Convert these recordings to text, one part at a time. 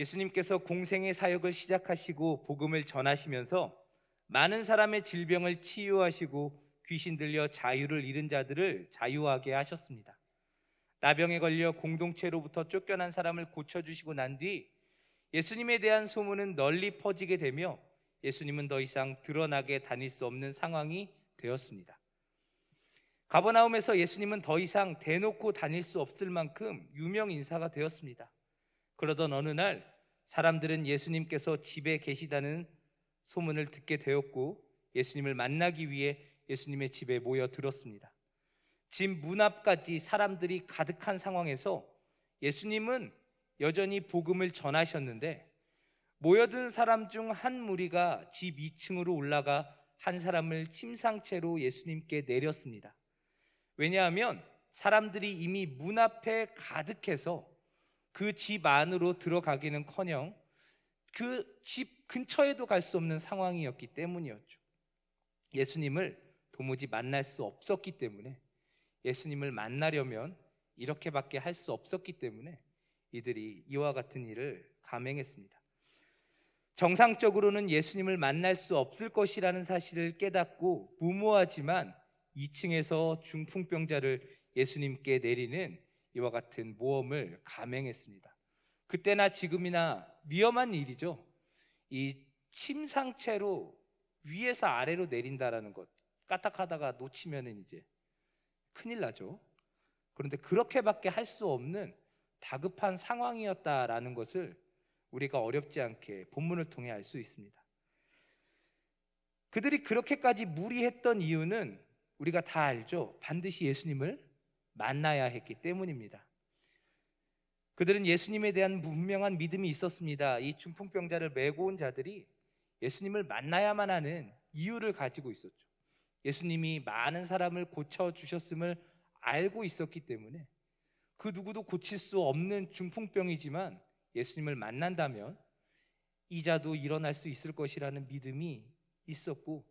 예수님께서 공생의 사역을 시작하시고 복음을 전하시면서 많은 사람의 질병을 치유하시고 귀신 들려 자유를 잃은 자들을 자유하게 하셨습니다. 나병에 걸려 공동체로부터 쫓겨난 사람을 고쳐주시고 난 뒤 예수님에 대한 소문은 널리 퍼지게 되며 예수님은 더 이상 드러나게 다닐 수 없는 상황이 되었습니다. 가버나움에서 예수님은 더 이상 대놓고 다닐 수 없을 만큼 유명 인사가 되었습니다. 그러던 어느 날 사람들은 예수님께서 집에 계시다는 소문을 듣게 되었고 예수님을 만나기 위해 예수님의 집에 모여들었습니다. 집 문 앞까지 사람들이 가득한 상황에서 예수님은 여전히 복음을 전하셨는데 모여든 사람 중 한 무리가 집 2층으로 올라가 한 사람을 침상채로 예수님께 내렸습니다. 왜냐하면 사람들이 이미 문 앞에 가득해서 그 집 안으로 들어가기는커녕 그 집 근처에도 갈 수 없는 상황이었기 때문이었죠. 예수님을 도무지 만날 수 없었기 때문에, 예수님을 만나려면 이렇게밖에 할 수 없었기 때문에 이들이 이와 같은 일을 감행했습니다. 정상적으로는 예수님을 만날 수 없을 것이라는 사실을 깨닫고 무모하지만 2층에서 중풍병자를 예수님께 내리는 이와 같은 모험을 감행했습니다. 그때나 지금이나 위험한 일이죠. 이 침상채로 위에서 아래로 내린다라는 것, 까딱하다가 놓치면은 이제 큰일 나죠. 그런데 그렇게밖에 할 수 없는 다급한 상황이었다라는 것을 우리가 어렵지 않게 본문을 통해 알 수 있습니다. 그들이 그렇게까지 무리했던 이유는 우리가 다 알죠. 반드시 예수님을 만나야 했기 때문입니다. 그들은 예수님에 대한 분명한 믿음이 있었습니다. 이 중풍병자를 메고 온 자들이 예수님을 만나야만 하는 이유를 가지고 있었죠. 예수님이 많은 사람을 고쳐주셨음을 알고 있었기 때문에 그 누구도 고칠 수 없는 중풍병이지만 예수님을 만난다면 이자도 일어날 수 있을 것이라는 믿음이 있었고,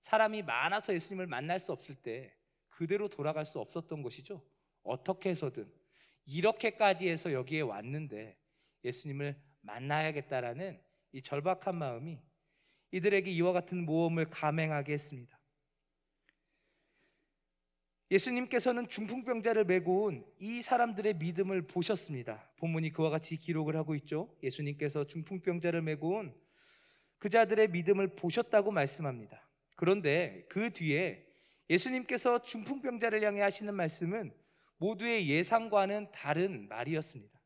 사람이 많아서 예수님을 만날 수 없을 때 그대로 돌아갈 수 없었던 것이죠. 어떻게 해서든 이렇게까지 해서 여기에 왔는데 예수님을 만나야겠다라는 이 절박한 마음이 이들에게 이와 같은 모험을 감행하게 했습니다. 예수님께서는 중풍병자를 메고 온 이 사람들의 믿음을 보셨습니다. 본문이 그와 같이 기록을 하고 있죠. 예수님께서 중풍병자를 메고 온 그 자들의 믿음을 보셨다고 말씀합니다. 그런데 그 뒤에 예수님께서 중풍병자를 향해 하시는 말씀은 모두의 예상과는 다른 말이었습니다.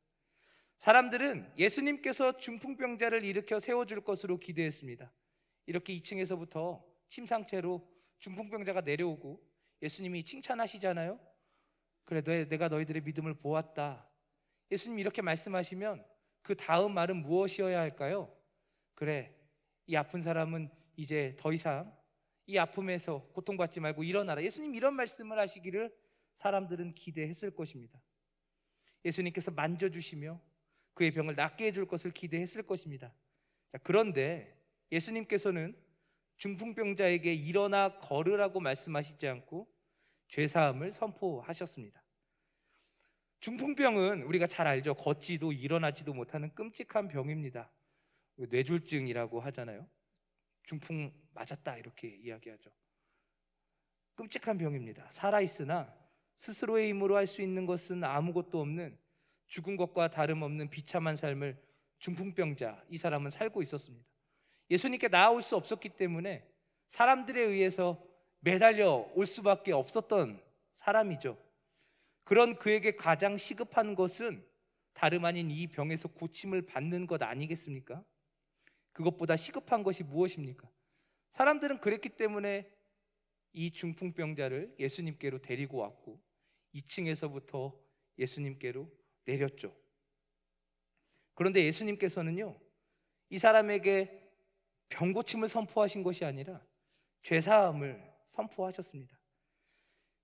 사람들은 예수님께서 중풍병자를 일으켜 세워줄 것으로 기대했습니다. 이렇게 2층에서부터 침상채로 중풍병자가 내려오고 예수님이 칭찬하시잖아요. 그래, 내가 너희들의 믿음을 보았다. 예수님이 이렇게 말씀하시면 그 다음 말은 무엇이어야 할까요? 그래, 이 아픈 사람은 이제 더 이상 이 아픔에서 고통받지 말고 일어나라. 예수님 이런 말씀을 하시기를 사람들은 기대했을 것입니다. 예수님께서 만져주시며 그의 병을 낫게 해줄 것을 기대했을 것입니다. 자, 그런데 예수님께서는 중풍병자에게 일어나 걸으라고 말씀하시지 않고 죄사함을 선포하셨습니다. 중풍병은 우리가 잘 알죠. 걷지도 일어나지도 못하는 끔찍한 병입니다. 뇌졸중이라고 하잖아요. 중풍 맞았다 이렇게 이야기하죠. 끔찍한 병입니다. 살아있으나 스스로의 힘으로 할 수 있는 것은 아무것도 없는 죽은 것과 다름없는 비참한 삶을 중풍병자, 이 사람은 살고 있었습니다. 예수님께 나아올 수 없었기 때문에 사람들에 의해서 매달려 올 수밖에 없었던 사람이죠. 그런 그에게 가장 시급한 것은 다름 아닌 이 병에서 고침을 받는 것 아니겠습니까? 그것보다 시급한 것이 무엇입니까? 사람들은 그랬기 때문에 이 중풍병자를 예수님께로 데리고 왔고 2층에서부터 예수님께로 내렸죠. 그런데 예수님께서는요, 이 사람에게 병고침을 선포하신 것이 아니라 죄사함을 선포하셨습니다.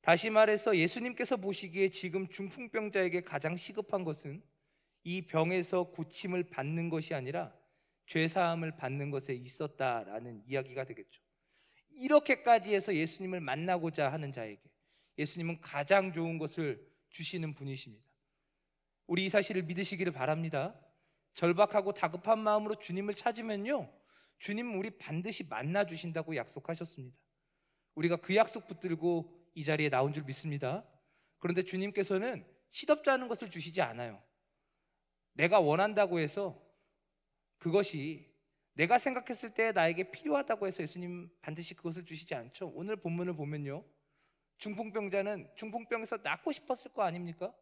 다시 말해서 예수님께서 보시기에 지금 중풍병자에게 가장 시급한 것은 이 병에서 고침을 받는 것이 아니라 죄사함을 받는 것에 있었다라는 이야기가 되겠죠. 이렇게까지 해서 예수님을 만나고자 하는 자에게 예수님은 가장 좋은 것을 주시는 분이십니다. 우리 이 사실을 믿으시기를 바랍니다. 절박하고 다급한 마음으로 주님을 찾으면요, 주님 우리 반드시 만나 주신다고 약속하셨습니다. 우리가 그 약속 붙들고 이 자리에 나온 줄 믿습니다. 그런데 주님께서는 시덥지 않은 것을 주시지 않아요. 내가 원한다고 해서, 그것이 내가 생각했을 때 나에게 필요하다고 해서 예수님 반드시 그것을 주시지 않죠. 오늘 본문을 보면요, 중풍병자는 중풍병에서 낫고 싶었을 거 아닙니까?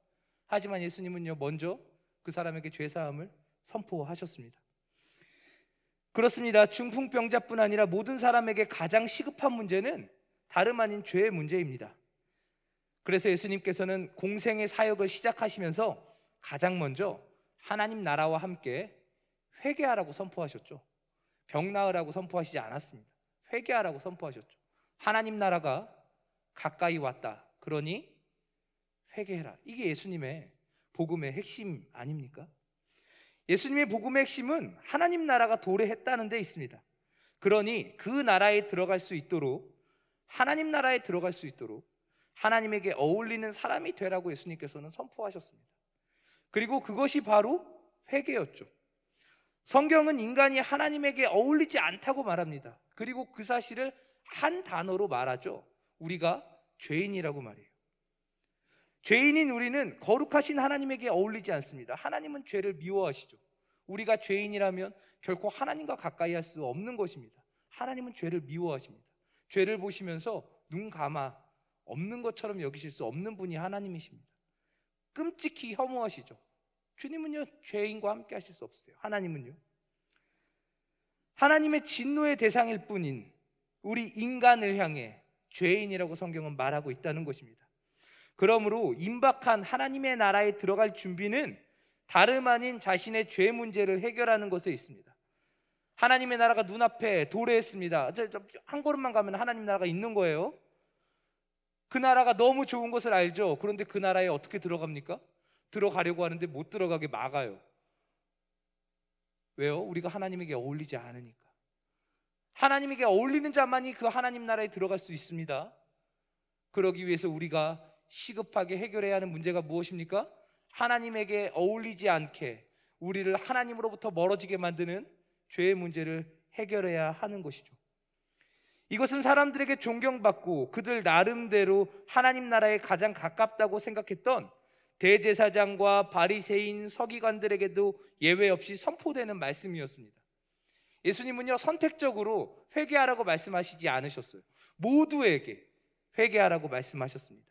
하지만 예수님은요, 먼저 그 사람에게 죄사함을 선포하셨습니다. 그렇습니다. 중풍병자뿐 아니라 모든 사람에게 가장 시급한 문제는 다름 아닌 죄의 문제입니다. 그래서 예수님께서는 공생의 사역을 시작하시면서 가장 먼저 하나님 나라와 함께 회개하라고 선포하셨죠. 병 나으라고 선포하시지 않았습니다. 회개하라고 선포하셨죠. 하나님 나라가 가까이 왔다, 그러니 회개해라. 이게 예수님의 복음의 핵심 아닙니까? 예수님의 복음의 핵심은 하나님 나라가 도래했다는 데 있습니다. 그러니 그 나라에 들어갈 수 있도록, 하나님 나라에 들어갈 수 있도록 하나님에게 어울리는 사람이 되라고 예수님께서는 선포하셨습니다. 그리고 그것이 바로 회개였죠. 성경은 인간이 하나님에게 어울리지 않다고 말합니다. 그리고 그 사실을 한 단어로 말하죠. 우리가 죄인이라고 말해요. 죄인인 우리는 거룩하신 하나님에게 어울리지 않습니다. 하나님은 죄를 미워하시죠. 우리가 죄인이라면 결코 하나님과 가까이 할 수 없는 것입니다. 하나님은 죄를 미워하십니다. 죄를 보시면서 눈 감아 없는 것처럼 여기실 수 없는 분이 하나님이십니다. 끔찍히 혐오하시죠. 주님은요, 죄인과 함께 하실 수 없어요. 하나님은요, 하나님의 진노의 대상일 뿐인 우리 인간을 향해 죄인이라고 성경은 말하고 있다는 것입니다. 그러므로 임박한 하나님의 나라에 들어갈 준비는 다름 아닌 자신의 죄 문제를 해결하는 것에 있습니다. 하나님의 나라가 눈앞에 도래했습니다. 한 걸음만 가면 하나님 나라가 있는 거예요. 그 나라가 너무 좋은 것을 알죠. 그런데 그 나라에 어떻게 들어갑니까? 들어가려고 하는데 못 들어가게 막아요. 왜요? 우리가 하나님에게 어울리지 않으니까. 하나님에게 어울리는 자만이 그 하나님 나라에 들어갈 수 있습니다. 그러기 위해서 우리가 시급하게 해결해야 하는 문제가 무엇입니까? 하나님에게 어울리지 않게 우리를 하나님으로부터 멀어지게 만드는 죄의 문제를 해결해야 하는 것이죠. 이것은 사람들에게 존경받고 그들 나름대로 하나님 나라에 가장 가깝다고 생각했던 대제사장과 바리새인 서기관들에게도 예외 없이 선포되는 말씀이었습니다. 예수님은요, 선택적으로 회개하라고 말씀하시지 않으셨어요. 모두에게 회개하라고 말씀하셨습니다.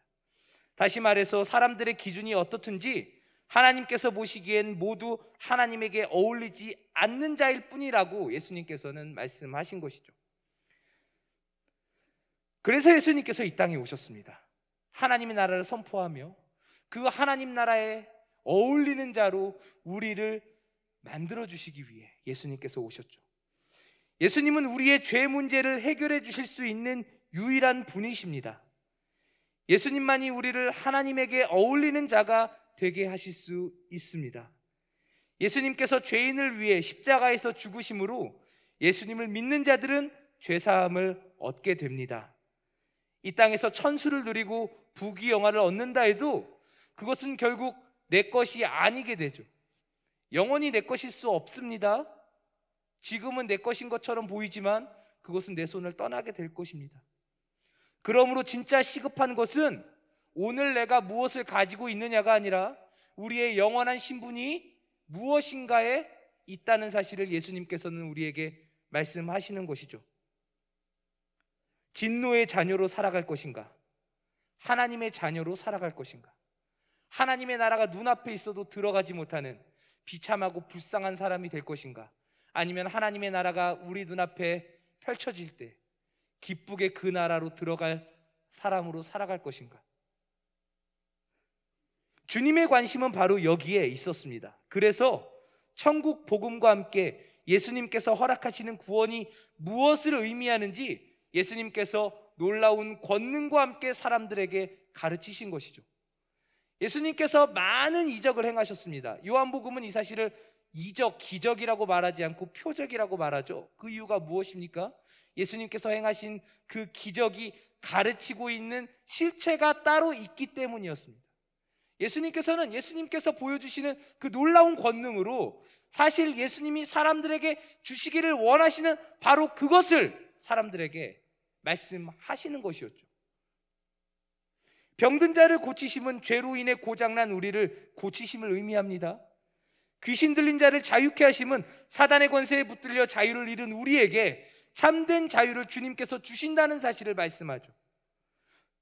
다시 말해서 사람들의 기준이 어떻든지 하나님께서 보시기엔 모두 하나님에게 어울리지 않는 자일 뿐이라고 예수님께서는 말씀하신 것이죠. 그래서 예수님께서 이 땅에 오셨습니다. 하나님의 나라를 선포하며 그 하나님 나라에 어울리는 자로 우리를 만들어 주시기 위해 예수님께서 오셨죠. 예수님은 우리의 죄 문제를 해결해 주실 수 있는 유일한 분이십니다. 예수님만이 우리를 하나님에게 어울리는 자가 되게 하실 수 있습니다. 예수님께서 죄인을 위해 십자가에서 죽으심으로 예수님을 믿는 자들은 죄사함을 얻게 됩니다. 이 땅에서 천수를 누리고 부귀영화를 얻는다 해도 그것은 결국 내 것이 아니게 되죠. 영원히 내 것일 수 없습니다. 지금은 내 것인 것처럼 보이지만 그것은 내 손을 떠나게 될 것입니다. 그러므로 진짜 시급한 것은 오늘 내가 무엇을 가지고 있느냐가 아니라 우리의 영원한 신분이 무엇인가에 있다는 사실을 예수님께서는 우리에게 말씀하시는 것이죠. 진노의 자녀로 살아갈 것인가? 하나님의 자녀로 살아갈 것인가? 하나님의 나라가 눈앞에 있어도 들어가지 못하는 비참하고 불쌍한 사람이 될 것인가? 아니면 하나님의 나라가 우리 눈앞에 펼쳐질 때 기쁘게 그 나라로 들어갈 사람으로 살아갈 것인가? 주님의 관심은 바로 여기에 있었습니다. 그래서 천국 복음과 함께 예수님께서 허락하시는 구원이 무엇을 의미하는지 예수님께서 놀라운 권능과 함께 사람들에게 가르치신 것이죠. 예수님께서 많은 이적을 행하셨습니다. 요한복음은 이 사실을 이적, 기적이라고 말하지 않고 표적이라고 말하죠. 그 이유가 무엇입니까? 예수님께서 행하신 그 기적이 가르치고 있는 실체가 따로 있기 때문이었습니다. 예수님께서 보여주시는 그 놀라운 권능으로 사실 예수님이 사람들에게 주시기를 원하시는 바로 그것을 사람들에게 말씀하시는 것이었죠. 병든 자를 고치심은 죄로 인해 고장난 우리를 고치심을 의미합니다. 귀신 들린 자를 자유케 하심은 사단의 권세에 붙들려 자유를 잃은 우리에게 참된 자유를 주님께서 주신다는 사실을 말씀하죠.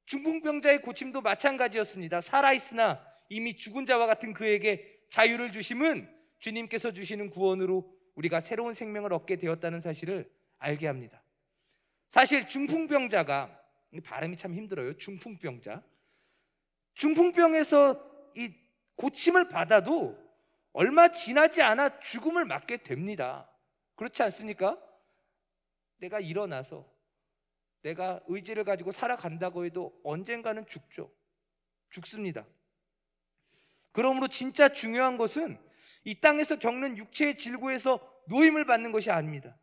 중풍병자의 고침도 마찬가지였습니다. 살아있으나 이미 죽은 자와 같은 그에게 자유를 주심은 주님께서 주시는 구원으로 우리가 새로운 생명을 얻게 되었다는 사실을 알게 합니다. 사실 중풍병자가, 발음이 참 힘들어요. 중풍병에서 이 고침을 받아도 얼마 지나지 않아 죽음을 맞게 됩니다. 그렇지 않습니까? 내가 일어나서 내가 의지를 가지고 살아간다고 해도 언젠가는 죽습니다. 그러므로 진짜 중요한 것은 이 땅에서 겪는 육체의 질고에서 노임을 받는 것이 아닙니다.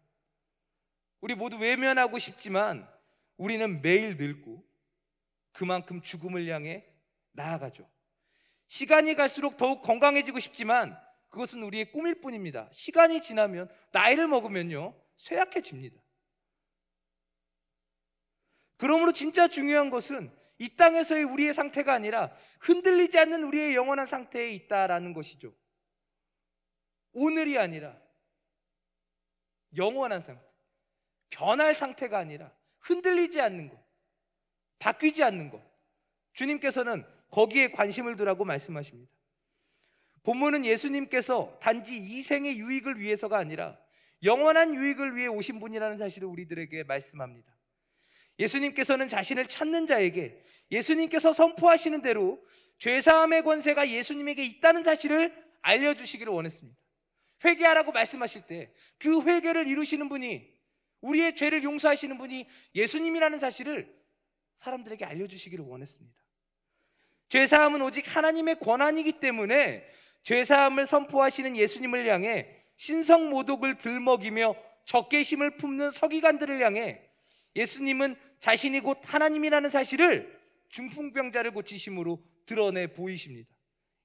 우리 모두 외면하고 싶지만 우리는 매일 늙고 그만큼 죽음을 향해 나아가죠. 시간이 갈수록 더욱 건강해지고 싶지만 그것은 우리의 꿈일 뿐입니다. 시간이 지나면, 나이를 먹으면요, 쇠약해집니다. 그러므로 진짜 중요한 것은 이 땅에서의 우리의 상태가 아니라 흔들리지 않는 우리의 영원한 상태에 있다라는 것이죠. 오늘이 아니라 영원한 상태, 변할 상태가 아니라 흔들리지 않는 것, 바뀌지 않는 것, 주님께서는 거기에 관심을 두라고 말씀하십니다. 본문은 예수님께서 단지 이 생의 유익을 위해서가 아니라 영원한 유익을 위해 오신 분이라는 사실을 우리들에게 말씀합니다. 예수님께서는 자신을 찾는 자에게 예수님께서 선포하시는 대로 죄사함의 권세가 예수님에게 있다는 사실을 알려주시기를 원했습니다. 회개하라고 말씀하실 때 그 회개를 이루시는 분이, 우리의 죄를 용서하시는 분이 예수님이라는 사실을 사람들에게 알려주시기를 원했습니다. 죄사함은 오직 하나님의 권한이기 때문에 죄사함을 선포하시는 예수님을 향해 신성모독을 들먹이며 적개심을 품는 서기관들을 향해 예수님은 자신이 곧 하나님이라는 사실을 중풍병자를 고치심으로 드러내 보이십니다.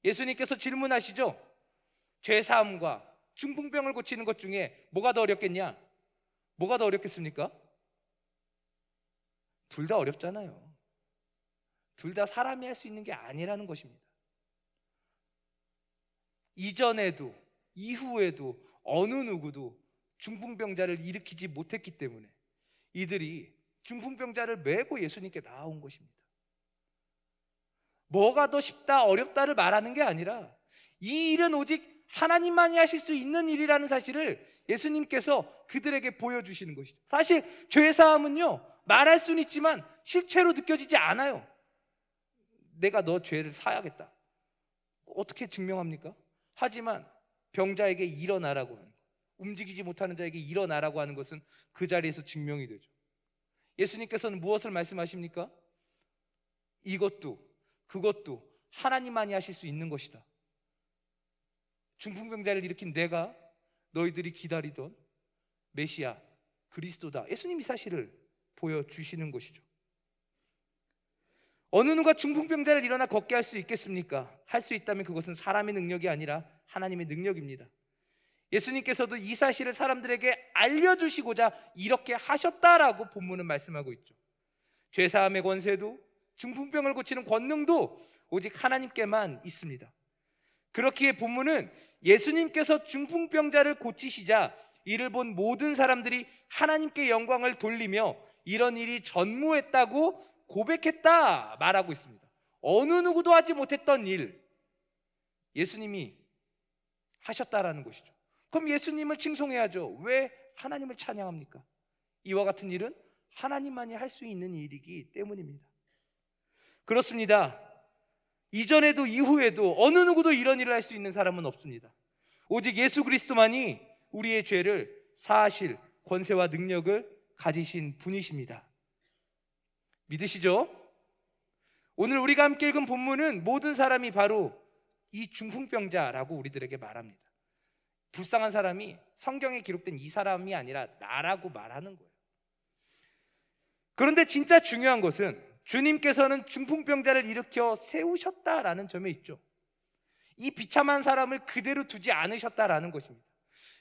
예수님께서 질문하시죠. 죄사함과 중풍병을 고치는 것 중에 뭐가 더 어렵겠냐? 뭐가 더 어렵겠습니까? 둘 다 어렵잖아요. 둘 다 사람이 할 수 있는 게 아니라는 것입니다. 이전에도 이후에도 어느 누구도 중풍병자를 일으키지 못했기 때문에 이들이 중풍병자를 메고 예수님께 나아온 것입니다. 뭐가 더 쉽다 어렵다를 말하는 게 아니라 이 일은 오직 하나님만이 하실 수 있는 일이라는 사실을 예수님께서 그들에게 보여주시는 것이죠. 사실 죄사함은요, 말할 수는 있지만 실체로 느껴지지 않아요. 내가 너 죄를 사야겠다, 어떻게 증명합니까? 하지만 병자에게 일어나라고 하는 것, 움직이지 못하는 자에게 일어나라고 하는 것은 그 자리에서 증명이 되죠. 예수님께서는 무엇을 말씀하십니까? 이것도 그것도 하나님만이 하실 수 있는 것이다. 중풍병자를 일으킨 내가 너희들이 기다리던 메시아 그리스도다. 예수님이 사실을 보여주시는 것이죠. 어느 누가 중풍병자를 일어나 걷게 할 수 있겠습니까? 할 수 있다면 그것은 사람의 능력이 아니라 하나님의 능력입니다. 예수님께서도 이 사실을 사람들에게 알려주시고자 이렇게 하셨다라고 본문은 말씀하고 있죠. 죄사함의 권세도 중풍병을 고치는 권능도 오직 하나님께만 있습니다. 그렇기에 본문은 예수님께서 중풍병자를 고치시자 이를 본 모든 사람들이 하나님께 영광을 돌리며 이런 일이 전무했다고 고백했다 말하고 있습니다. 어느 누구도 하지 못했던 일 예수님이 하셨다라는 것이죠. 그럼 예수님을 칭송해야죠. 왜 하나님을 찬양합니까? 이와 같은 일은 하나님만이 할 수 있는 일이기 때문입니다. 그렇습니다. 이전에도 이후에도 어느 누구도 이런 일을 할 수 있는 사람은 없습니다. 오직 예수 그리스도만이 우리의 죄를 사하실 권세와 능력을 가지신 분이십니다. 믿으시죠? 오늘 우리가 함께 읽은 본문은 모든 사람이 바로 이 중풍병자라고 우리들에게 말합니다. 불쌍한 사람이 성경에 기록된 이 사람이 아니라 나라고 말하는 거예요. 그런데 진짜 중요한 것은 주님께서는 중풍병자를 일으켜 세우셨다라는 점에 있죠. 이 비참한 사람을 그대로 두지 않으셨다라는 것입니다.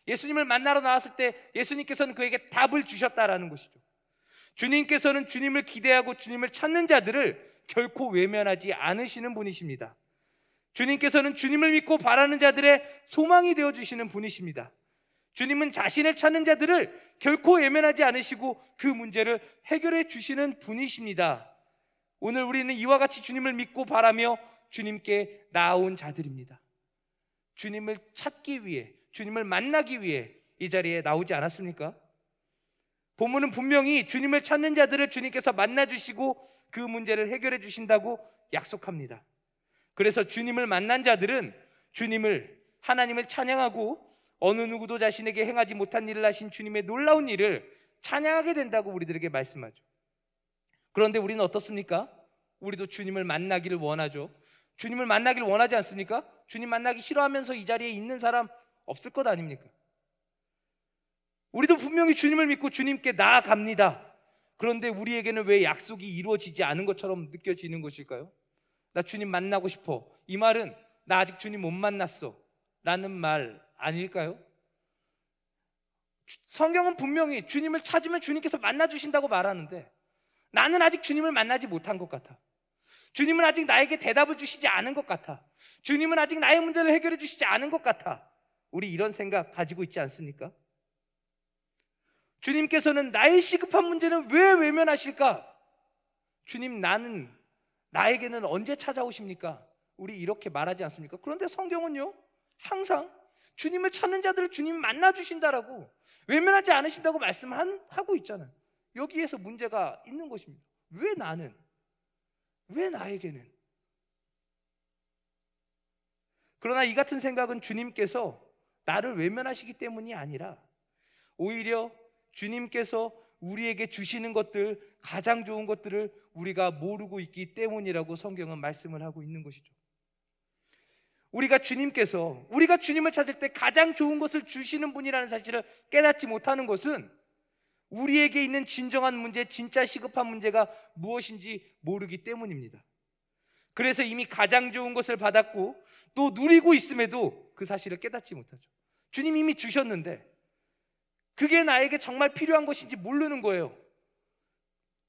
예수님을 만나러 나왔을 때 예수님께서는 그에게 답을 주셨다라는 것이죠. 주님께서는 주님을 기대하고 주님을 찾는 자들을 결코 외면하지 않으시는 분이십니다. 주님께서는 주님을 믿고 바라는 자들의 소망이 되어주시는 분이십니다. 주님은 자신을 찾는 자들을 결코 외면하지 않으시고 그 문제를 해결해 주시는 분이십니다. 오늘 우리는 이와 같이 주님을 믿고 바라며 주님께 나아온 자들입니다. 주님을 찾기 위해, 주님을 만나기 위해 이 자리에 나오지 않았습니까? 본문은 분명히 주님을 찾는 자들을 주님께서 만나주시고 그 문제를 해결해 주신다고 약속합니다. 그래서 주님을 만난 자들은 하나님을 찬양하고 어느 누구도 자신에게 행하지 못한 일을 하신 주님의 놀라운 일을 찬양하게 된다고 우리들에게 말씀하죠. 그런데 우리는 어떻습니까? 우리도 주님을 만나기를 원하죠. 주님을 만나기를 원하지 않습니까? 주님 만나기 싫어하면서 이 자리에 있는 사람 없을 것 아닙니까? 우리도 분명히 주님을 믿고 주님께 나아갑니다. 그런데 우리에게는 왜 약속이 이루어지지 않은 것처럼 느껴지는 것일까요? 나 주님 만나고 싶어. 이 말은 나 아직 주님 못 만났어 라는 말 아닐까요? 성경은 분명히 주님을 찾으면 주님께서 만나주신다고 말하는데 나는 아직 주님을 만나지 못한 것 같아. 주님은 아직 나에게 대답을 주시지 않은 것 같아. 주님은 아직 나의 문제를 해결해 주시지 않은 것 같아. 우리 이런 생각 가지고 있지 않습니까? 주님께서는 나의 시급한 문제는 왜 외면하실까? 주님, 나에게는 언제 찾아오십니까? 우리 이렇게 말하지 않습니까? 그런데 성경은요, 항상 주님을 찾는 자들을 주님이 만나주신다라고, 외면하지 않으신다고 말씀하고 있잖아요. 여기에서 문제가 있는 것입니다. 왜 나는? 왜 나에게는? 그러나 이 같은 생각은 주님께서 나를 외면하시기 때문이 아니라 오히려 주님께서 우리에게 주시는 것들, 가장 좋은 것들을 우리가 모르고 있기 때문이라고 성경은 말씀을 하고 있는 것이죠. 우리가 주님을 찾을 때 가장 좋은 것을 주시는 분이라는 사실을 깨닫지 못하는 것은 우리에게 있는 진정한 문제, 진짜 시급한 문제가 무엇인지 모르기 때문입니다. 그래서 이미 가장 좋은 것을 받았고 또 누리고 있음에도 그 사실을 깨닫지 못하죠. 주님 이미 주셨는데 그게 나에게 정말 필요한 것인지 모르는 거예요.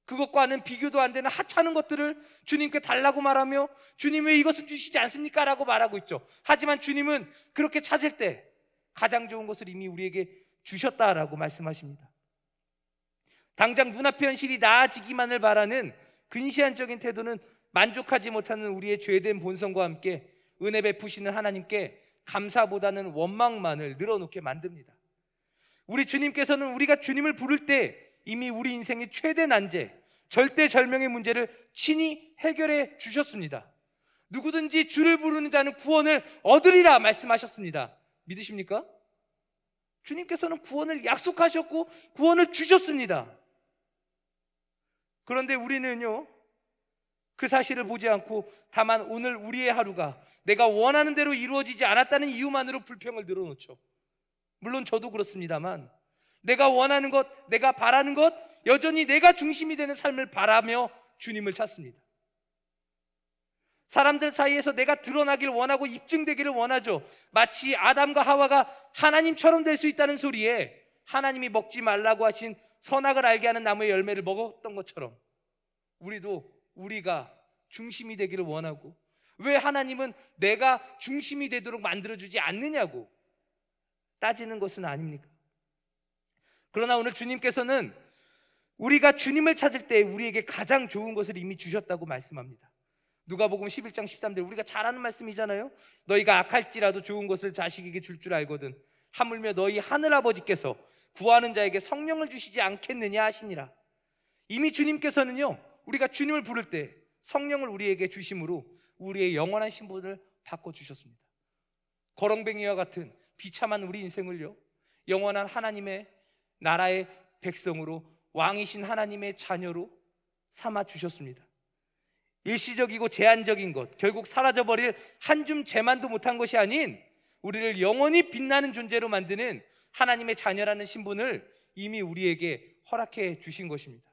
그것과는 비교도 안 되는 하찮은 것들을 주님께 달라고 말하며 주님 왜 이것을 주시지 않습니까? 라고 말하고 있죠. 하지만 주님은 그렇게 찾을 때 가장 좋은 것을 이미 우리에게 주셨다라고 말씀하십니다. 당장 눈앞의 현실이 나아지기만을 바라는 근시안적인 태도는 만족하지 못하는 우리의 죄된 본성과 함께 은혜 베푸시는 하나님께 감사보다는 원망만을 늘어놓게 만듭니다. 우리 주님께서는 우리가 주님을 부를 때 이미 우리 인생의 최대 난제, 절대절명의 문제를 친히 해결해 주셨습니다. 누구든지 주를 부르는 자는 구원을 얻으리라 말씀하셨습니다. 믿으십니까? 주님께서는 구원을 약속하셨고 구원을 주셨습니다. 그런데 우리는요, 그 사실을 보지 않고 다만 오늘 우리의 하루가 내가 원하는 대로 이루어지지 않았다는 이유만으로 불평을 늘어놓죠. 물론 저도 그렇습니다만 내가 원하는 것, 내가 바라는 것, 여전히 내가 중심이 되는 삶을 바라며 주님을 찾습니다. 사람들 사이에서 내가 드러나길 원하고 입증되기를 원하죠. 마치 아담과 하와가 하나님처럼 될 수 있다는 소리에 하나님이 먹지 말라고 하신 선악을 알게 하는 나무의 열매를 먹었던 것처럼 우리가 중심이 되기를 원하고 왜 하나님은 내가 중심이 되도록 만들어주지 않느냐고 따지는 것은 아닙니까? 그러나 오늘 주님께서는 우리가 주님을 찾을 때 우리에게 가장 좋은 것을 이미 주셨다고 말씀합니다. 누가복음 11장 13절 우리가 잘 아는 말씀이잖아요. 너희가 악할지라도 좋은 것을 자식에게 줄 줄 알거든 하물며 너희 하늘아버지께서 구하는 자에게 성령을 주시지 않겠느냐 하시니라. 이미 주님께서는요, 우리가 주님을 부를 때 성령을 우리에게 주심으로 우리의 영원한 신분을 바꿔주셨습니다. 거렁뱅이와 같은 비참한 우리 인생을요, 영원한 하나님의 나라의 백성으로 왕이신 하나님의 자녀로 삼아주셨습니다. 일시적이고 제한적인 것, 결국 사라져버릴 한 줌 재만도 못한 것이 아닌 우리를 영원히 빛나는 존재로 만드는 하나님의 자녀라는 신분을 이미 우리에게 허락해 주신 것입니다.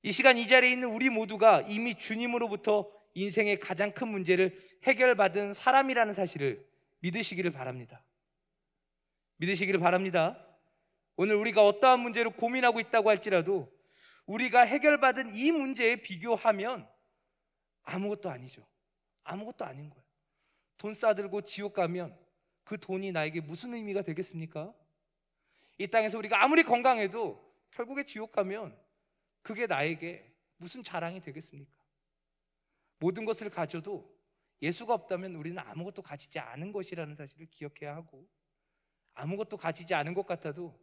이 시간 이 자리에 있는 우리 모두가 이미 주님으로부터 인생의 가장 큰 문제를 해결받은 사람이라는 사실을 믿으시기를 바랍니다. 믿으시기를 바랍니다. 오늘 우리가 어떠한 문제로 고민하고 있다고 할지라도 우리가 해결받은 이 문제에 비교하면 아무것도 아니죠. 아무것도 아닌 거예요. 돈 싸들고 지옥 가면 그 돈이 나에게 무슨 의미가 되겠습니까? 이 땅에서 우리가 아무리 건강해도 결국에 지옥 가면 그게 나에게 무슨 자랑이 되겠습니까? 모든 것을 가져도 예수가 없다면 우리는 아무것도 가지지 않은 것이라는 사실을 기억해야 하고, 아무것도 가지지 않은 것 같아도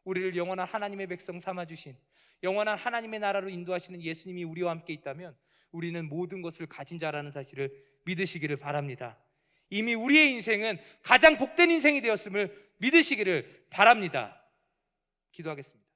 우리를 영원한 하나님의 백성 삼아주신, 영원한 하나님의 나라로 인도하시는 예수님이 우리와 함께 있다면 우리는 모든 것을 가진 자라는 사실을 믿으시기를 바랍니다. 이미 우리의 인생은 가장 복된 인생이 되었음을 믿으시기를 바랍니다. 기도하겠습니다.